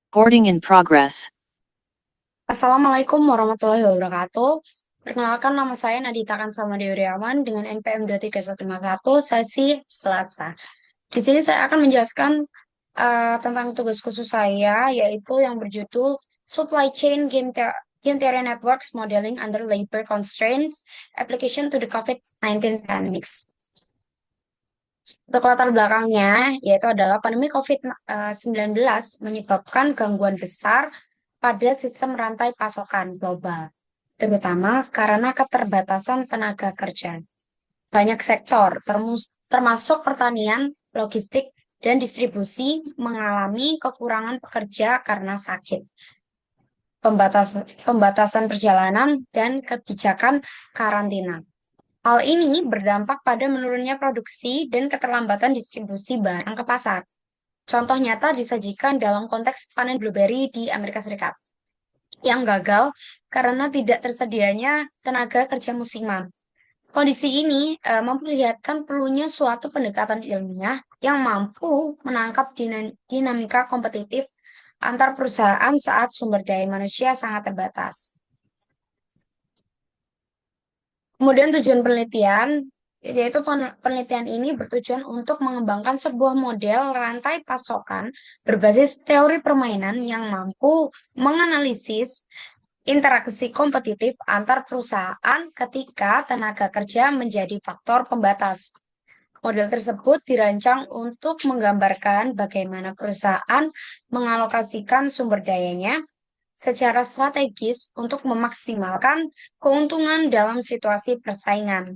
Recording in progress. Assalamualaikum warahmatullahi wabarakatuh. Perkenalkan nama saya Nadita Kansalma Deuriawan dengan NPM 23151 sesi Selasa. Di sini saya akan menjelaskan tentang tugas khusus saya yaitu yang berjudul Supply Chain Game Theory Networks Modeling Under Labor Constraints Application to the COVID-19 Pandemics. Untuk latar belakangnya, yaitu adalah pandemi COVID-19 menyebabkan gangguan besar pada sistem rantai pasokan global, terutama karena keterbatasan tenaga kerja. Banyak sektor, termasuk pertanian, logistik, dan distribusi, mengalami kekurangan pekerja karena sakit, pembatasan perjalanan, dan kebijakan karantina. Hal ini berdampak pada menurunnya produksi dan keterlambatan distribusi barang ke pasar. Contoh nyata disajikan dalam konteks panen blueberry di Amerika Serikat yang gagal karena tidak tersedianya tenaga kerja musiman. Kondisi ini memperlihatkan perlunya suatu pendekatan ilmiah yang mampu menangkap dinamika kompetitif antar perusahaan saat sumber daya manusia sangat terbatas. Kemudian tujuan penelitian, yaitu penelitian ini bertujuan untuk mengembangkan sebuah model rantai pasokan berbasis teori permainan yang mampu menganalisis interaksi kompetitif antar perusahaan ketika tenaga kerja menjadi faktor pembatas. Model tersebut dirancang untuk menggambarkan bagaimana perusahaan mengalokasikan sumber dayanya secara strategis untuk memaksimalkan keuntungan dalam situasi persaingan.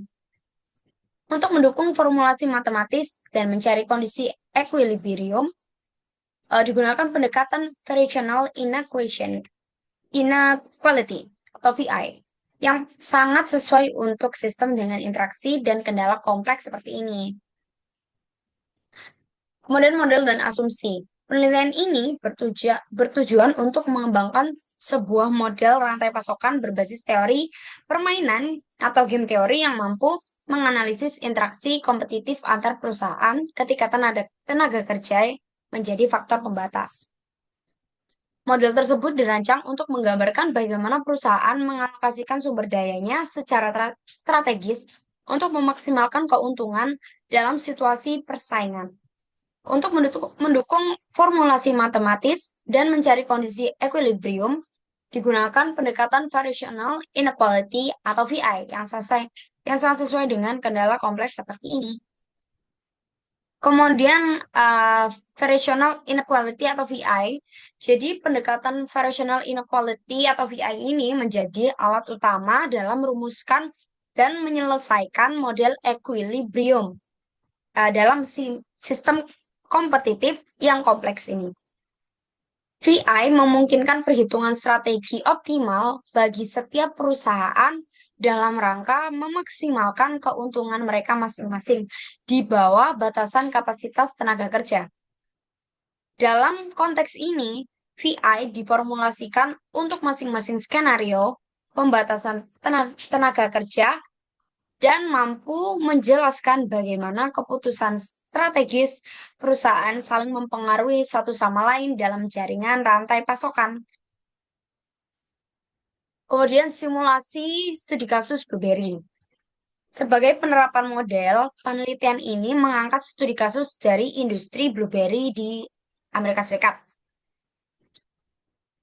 Untuk mendukung formulasi matematis dan mencari kondisi equilibrium, digunakan pendekatan variational inequality atau VI yang sangat sesuai untuk sistem dengan interaksi dan kendala kompleks seperti ini. Kemudian model dan asumsi. Penelitian ini bertujuan untuk mengembangkan sebuah model rantai pasokan berbasis teori permainan atau game teori yang mampu menganalisis interaksi kompetitif antar perusahaan ketika tenaga kerja menjadi faktor pembatas. Model tersebut dirancang untuk menggambarkan bagaimana perusahaan mengalokasikan sumber dayanya secara strategis untuk memaksimalkan keuntungan dalam situasi persaingan. Untuk mendukung formulasi matematis dan mencari kondisi equilibrium, digunakan pendekatan variational inequality atau VI yang sangat sesuai dengan kendala kompleks seperti ini. Kemudian variational inequality atau VI. Jadi pendekatan variational inequality atau VI ini menjadi alat utama dalam merumuskan dan menyelesaikan model equilibrium dalam sistem kompetitif yang kompleks ini. VI memungkinkan perhitungan strategi optimal bagi setiap perusahaan dalam rangka memaksimalkan keuntungan mereka masing-masing di bawah batasan kapasitas tenaga kerja. Dalam konteks ini, VI diformulasikan untuk masing-masing skenario pembatasan tenaga kerja dan mampu menjelaskan bagaimana keputusan strategis perusahaan saling mempengaruhi satu sama lain dalam jaringan rantai pasokan. Kemudian simulasi studi kasus blueberry. Sebagai penerapan model, penelitian ini mengangkat studi kasus dari industri blueberry di Amerika Serikat.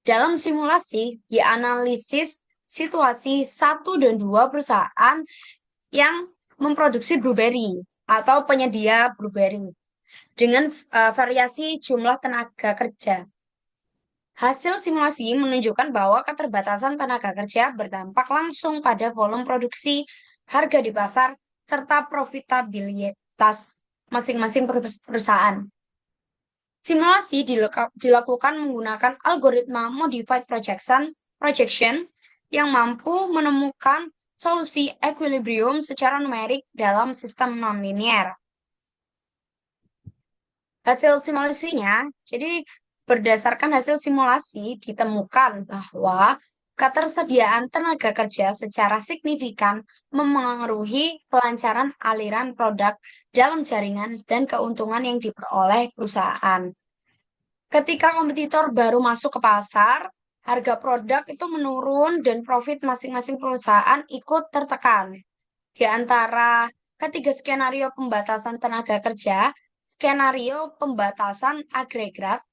Dalam simulasi, dianalisis situasi 1 dan 2 perusahaan yang memproduksi blueberry atau penyedia blueberry dengan variasi jumlah tenaga kerja. Hasil simulasi menunjukkan bahwa keterbatasan tenaga kerja berdampak langsung pada volume produksi, harga di pasar, serta profitabilitas masing-masing perusahaan. Simulasi dilakukan menggunakan algoritma modified projection yang mampu menemukan solusi equilibrium secara numerik dalam sistem nonlinear. Hasil simulasinya, jadi berdasarkan hasil simulasi ditemukan bahwa ketersediaan tenaga kerja secara signifikan memengaruhi kelancaran aliran produk dalam jaringan dan keuntungan yang diperoleh perusahaan. Ketika kompetitor baru masuk ke pasar, harga produk itu menurun dan profit masing-masing perusahaan ikut tertekan. Di antara ketiga skenario pembatasan tenaga kerja, skenario pembatasan agregat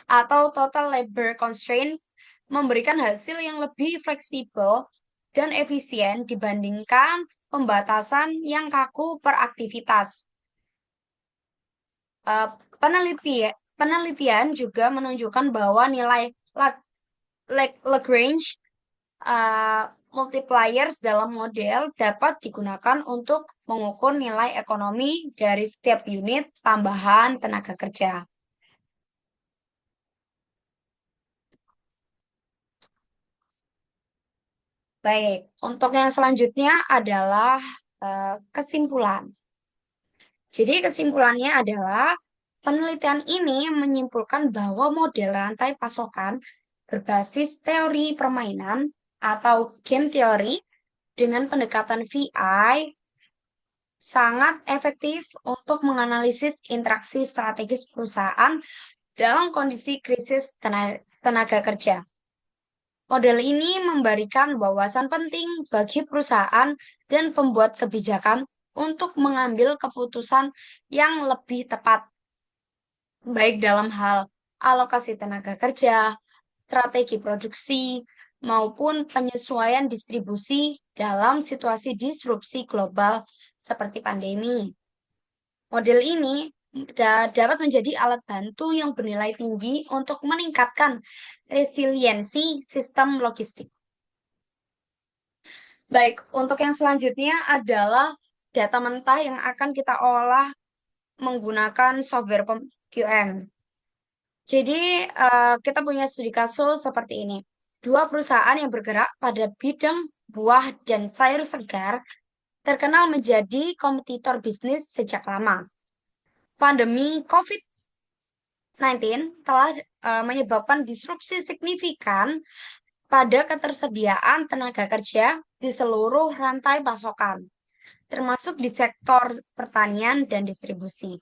atau total labor constraint memberikan hasil yang lebih fleksibel dan efisien dibandingkan pembatasan yang kaku per aktivitas. Eh, penelitian juga menunjukkan bahwa nilai Lagrange eh, multipliers dalam model dapat digunakan untuk mengukur nilai ekonomi dari setiap unit tambahan tenaga kerja. Baik, untuk yang selanjutnya adalah kesimpulan. Jadi kesimpulannya adalah penelitian ini menyimpulkan bahwa model rantai pasokan berbasis teori permainan atau game theory dengan pendekatan VI sangat efektif untuk menganalisis interaksi strategis perusahaan dalam kondisi krisis tenaga kerja. Model ini memberikan wawasan penting bagi perusahaan dan pembuat kebijakan untuk mengambil keputusan yang lebih tepat, baik dalam hal alokasi tenaga kerja, strategi produksi, maupun penyesuaian distribusi dalam situasi disrupsi global seperti pandemi. Model ini dapat menjadi alat bantu yang bernilai tinggi untuk meningkatkan resiliensi sistem logistik. Baik, untuk yang selanjutnya adalah data mentah yang akan kita olah menggunakan software QM. Jadi, kita punya studi kasus seperti ini. Dua perusahaan yang bergerak pada bidang buah dan sayur segar terkenal menjadi kompetitor bisnis sejak lama. Pandemi COVID-19 telah menyebabkan disrupsi signifikan pada ketersediaan tenaga kerja di seluruh rantai pasokan, termasuk di sektor pertanian dan distribusi.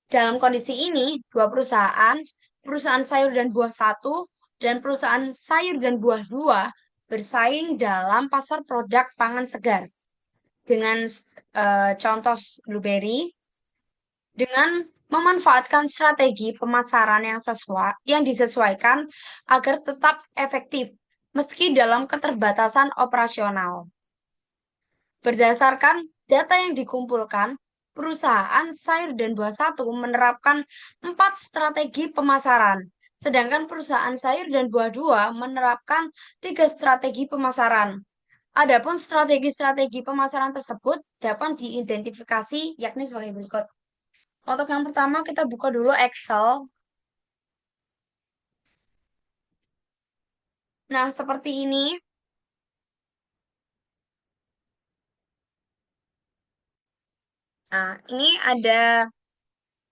Dalam kondisi ini, dua perusahaan, perusahaan sayur dan buah satu dan perusahaan sayur dan buah dua, bersaing dalam pasar produk pangan segar. Dengan contoh blueberry, dengan memanfaatkan strategi pemasaran yang disesuaikan agar tetap efektif meski dalam keterbatasan operasional. Berdasarkan data yang dikumpulkan, perusahaan sayur dan buah satu menerapkan 4 strategi pemasaran, sedangkan perusahaan sayur dan buah dua menerapkan 3 strategi pemasaran. Adapun strategi-strategi pemasaran tersebut dapat diidentifikasi yakni sebagai berikut. Untuk yang pertama kita buka dulu Excel. Nah, seperti ini. Nah, ini ada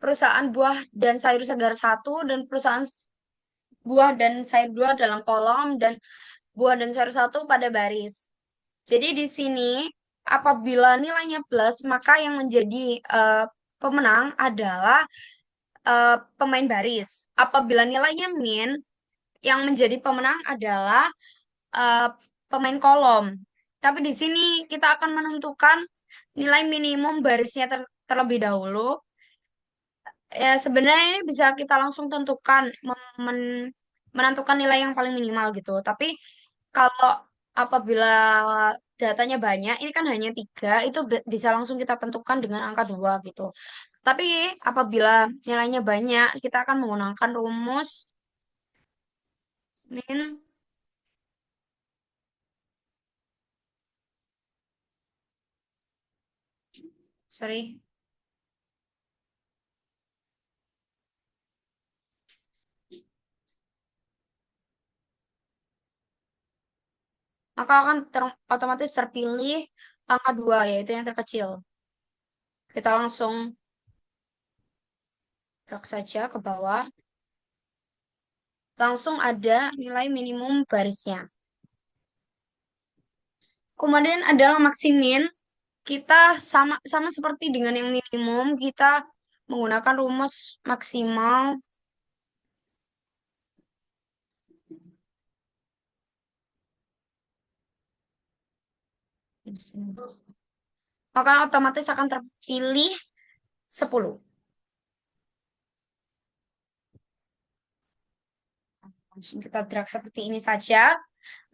perusahaan buah dan sayur segar satu dan perusahaan buah dan sayur dua dalam kolom dan buah dan sayur satu pada baris. Jadi di sini apabila nilainya plus, maka yang menjadi pemenang adalah pemain baris. Apabila nilainya min, yang menjadi pemenang adalah eh, pemain kolom. Tapi di sini kita akan menentukan nilai minimum barisnya terlebih dahulu. Ya, sebenarnya ini bisa kita langsung tentukan menentukan nilai yang paling minimal gitu. Tapi kalau apabila datanya banyak, ini kan hanya 3, itu bisa langsung kita tentukan dengan angka 2 gitu. Tapi apabila nilainya banyak, kita akan menggunakan rumus min, sorry, maka akan otomatis terpilih angka 2 yaitu yang terkecil. Kita langsung drag saja ke bawah. Langsung ada nilai minimum barisnya. Kemudian adalah maksimin. Kita sama sama seperti dengan yang minimum, kita menggunakan rumus maksimal maka otomatis akan terpilih 10. Langsung kita drag seperti ini saja.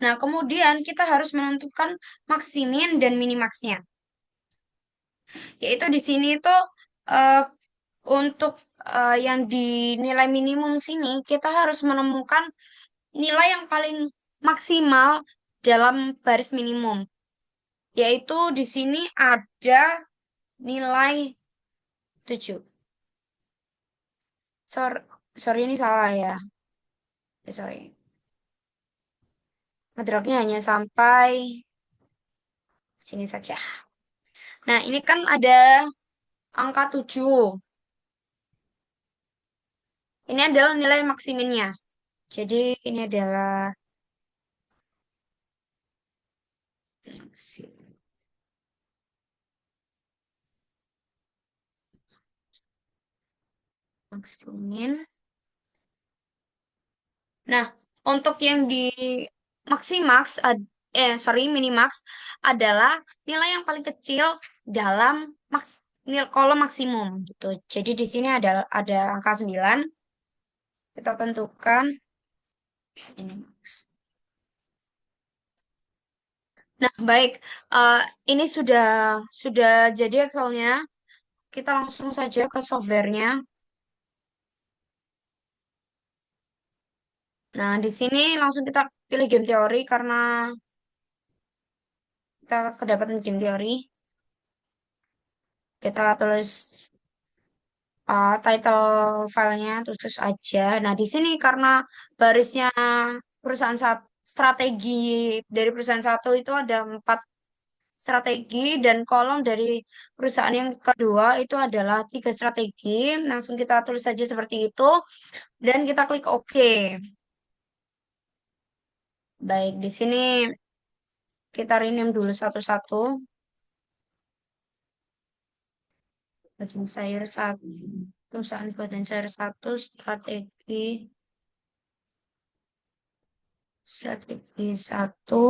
Nah, kemudian kita harus menentukan maksimin dan minimaxnya. Yaitu di sini itu eh, untuk yang di nilai minimum sini kita harus menemukan nilai yang paling maksimal dalam baris minimum. Yaitu di sini ada nilai 7. Sorry, sorry ini salah ya. Sorry. Ngedragnya hanya sampai sini saja. Nah, ini kan ada angka 7. Ini adalah nilai maksiminnya. Jadi ini adalah maksimin. Nah, untuk yang di maximax, sorry, minimax adalah nilai yang paling kecil dalam kolom maksimum gitu. Jadi di sini ada angka 9. Kita tentukan minimax. Nah, baik. Eh, ini sudah jadi Excelnya. Kita langsung saja ke softwarenya. Nah, di sini langsung kita pilih game teori karena kita kedapatan game teori. Kita tulis title filenya terus aja. Nah, di sini karena barisnya perusahaan strategi dari perusahaan satu itu ada 4 strategi dan kolom dari perusahaan yang kedua itu adalah 3 strategi. Langsung kita tulis saja seperti itu dan kita klik OK. Baik, di sini kita rename dulu satu-satu. Badan sayur satu, perusahaan badan sayur satu, strategi satu,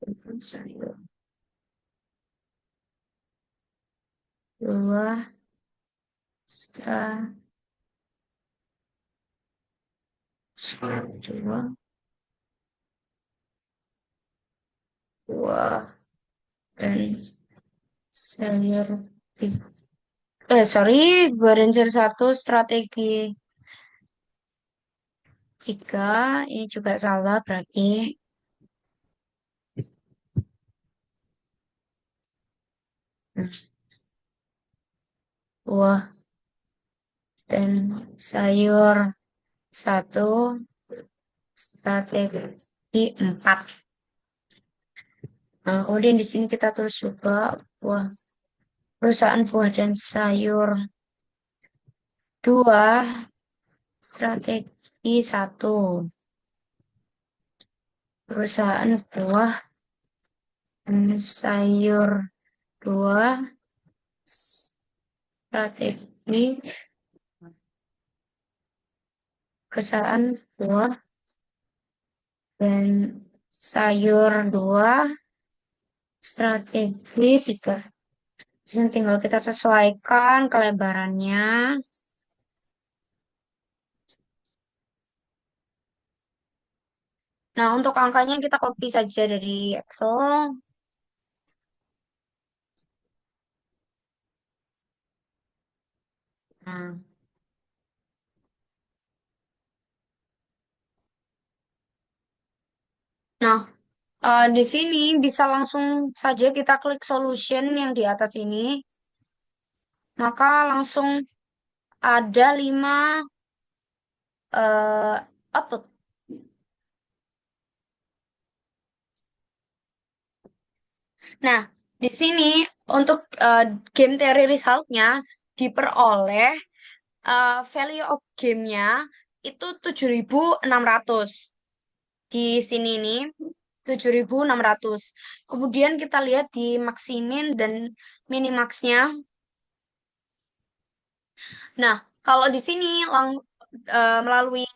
badan sayur dua, strategi dua, dua, dan sayur tiga. Sorry, badan sayur satu, strategi tiga, ini juga salah berarti. Hmm, buah dan sayur satu, strategi empat. Nah, kemudian di sini kita tulis juga buah, perusahaan buah dan sayur dua, strategi satu, perusahaan buah dan sayur dua, strategi perusahaan buah dan sayur dua, strategi tiga. Di sini tinggal kita sesuaikan kelebarannya. Nah, untuk angkanya kita copy saja dari Excel. Nah, nah, di sini bisa langsung saja kita klik solution yang di atas ini. Maka langsung ada 5 output. Nah, di sini untuk game theory resultnya diperoleh value of game-nya itu 7.600. Di sini nih 7.600. Kemudian kita lihat di maksimin dan minimaxnya. Nah, kalau di sini melalui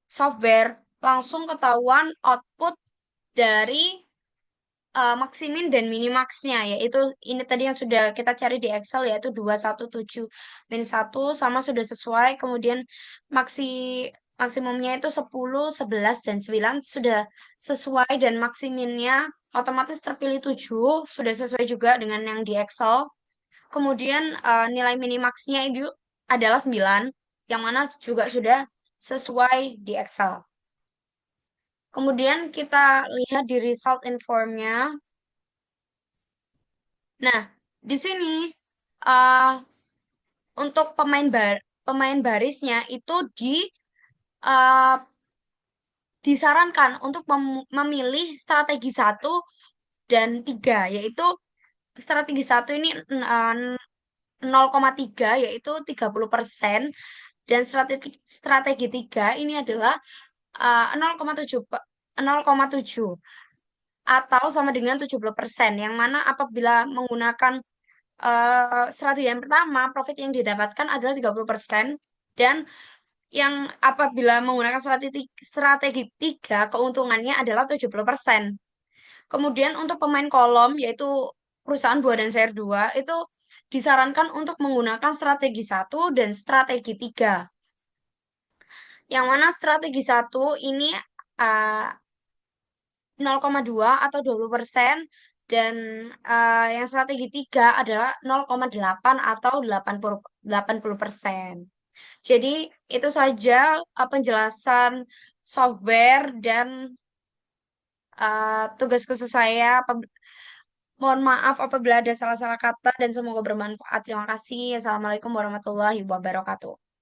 software langsung ketahuan output dari maksimin dan minimaxnya, yaitu ini tadi yang sudah kita cari di Excel, yaitu 217 min 1 sama sudah sesuai, kemudian maksi maksimumnya itu 10, 11, dan 9 sudah sesuai, dan maksiminnya otomatis terpilih 7 sudah sesuai juga dengan yang di Excel. Kemudian nilai minimaxnya itu adalah 9, yang mana juga sudah sesuai di Excel. Kemudian kita lihat di result informnya. Nah, di sini uh, untuk pemain barisnya itu uh, disarankan untuk memilih strategi 1 dan 3, yaitu strategi 1 ini 0,3, yaitu 30%, dan strategi 3 ini adalah 0,7 0,7 atau sama dengan 70%, yang mana apabila menggunakan strategi yang pertama, profit yang didapatkan adalah 30%, dan yang apabila menggunakan strategi 3, keuntungannya adalah 70%. Kemudian untuk pemain kolom, yaitu perusahaan buah dan sayur 2, itu disarankan untuk menggunakan strategi 1 dan strategi 3. Yang mana strategi 1 ini uh, 0,2 atau 20%, dan yang strategi 3 adalah 0,8 atau 80%. Jadi itu saja penjelasan software dan tugas khusus saya. Mohon maaf apabila ada salah-salah kata, dan semoga bermanfaat. Terima kasih. Assalamualaikum warahmatullahi wabarakatuh.